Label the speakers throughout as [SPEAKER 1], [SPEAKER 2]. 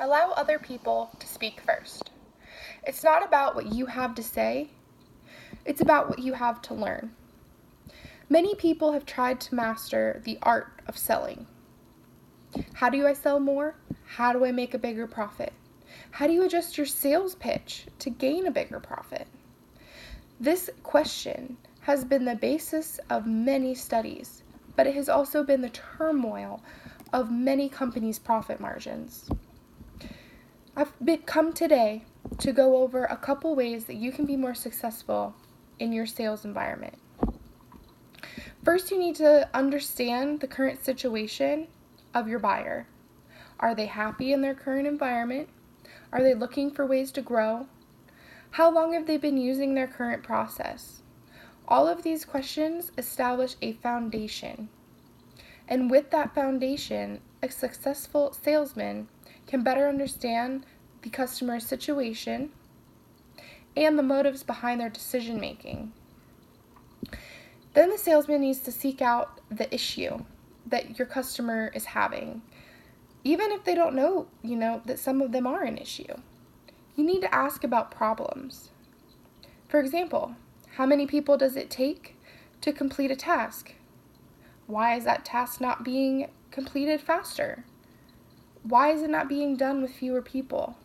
[SPEAKER 1] Allow other people to speak first. It's not about what you have to say, it's about what you have to learn. Many people have tried to master the art of selling. How do I sell more? How do I make a bigger profit? How do you adjust your sales pitch to gain a bigger profit? This question has been the basis of many studies, but it has also been the turmoil of many companies' profit margins. I've come today to go over a couple ways that you can be more successful in your sales environment. First, you need to understand the current situation of your buyer. Are they happy in their current environment? Are they looking for ways to grow? How long have they been using their current process? All of these questions establish a foundation. And with that foundation, a successful salesman can better understand the customer's situation and the motives behind their decision making. Then the salesman needs to seek out the issue that your customer is having, even if they don't know, that some of them are an issue. You need to ask about problems. For example, how many people does it take to complete a task? Why is that task not being completed faster? Why is it not being done with fewer people?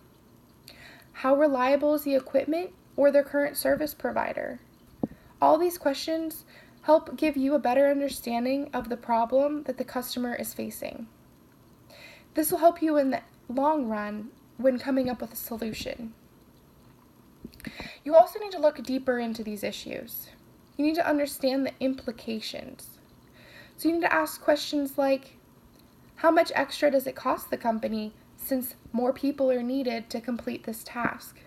[SPEAKER 1] How reliable is the equipment or their current service provider? All these questions help give you a better understanding of the problem that the customer is facing. This will help you in the long run when coming up with a solution. You also need to look deeper into these issues. You need to understand the implications. So you need to ask questions like, how much extra does it cost the company since more people are needed to complete this task?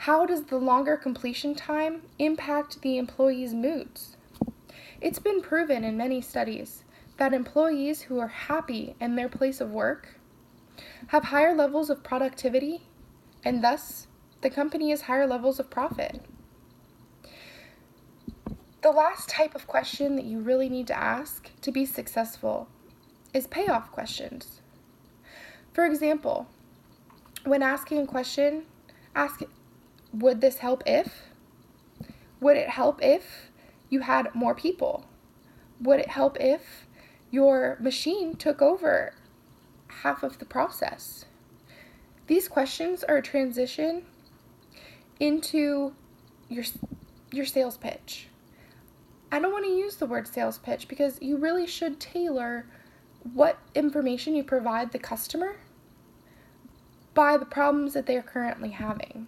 [SPEAKER 1] How does the longer completion time impact the employees' moods? It's been proven in many studies that employees who are happy in their place of work have higher levels of productivity, and thus the company has higher levels of profit. The last type of question that you really need to ask to be successful is payoff questions. For example, when asking a question, ask, would this help if? Would it help if you had more people? Would it help if your machine took over half of the process? These questions are a transition into your sales pitch. I don't want to use the word sales pitch because you really should tailor what information you provide the customer by the problems that they're currently having.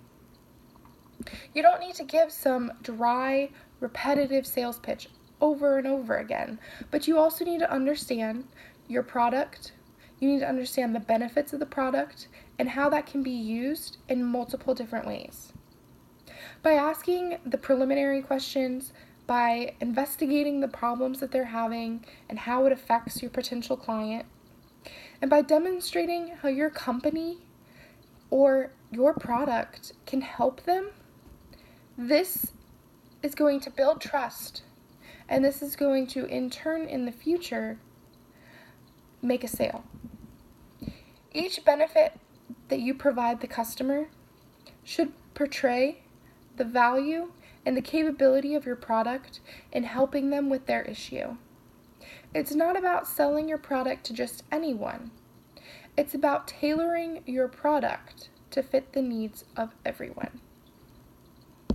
[SPEAKER 1] You don't need to give some dry, repetitive sales pitch over and over again, but you also need to understand your product. You need to understand the benefits of the product and how that can be used in multiple different ways. By asking the preliminary questions, by investigating the problems that they're having and how it affects your potential client, and by demonstrating how your company or your product can help them, this is going to build trust, and this is going to, in turn, in the future, make a sale. Each benefit that you provide the customer should portray the value and the capability of your product in helping them with their issue. It's not about selling your product to just anyone. It's about tailoring your product to fit the needs of everyone.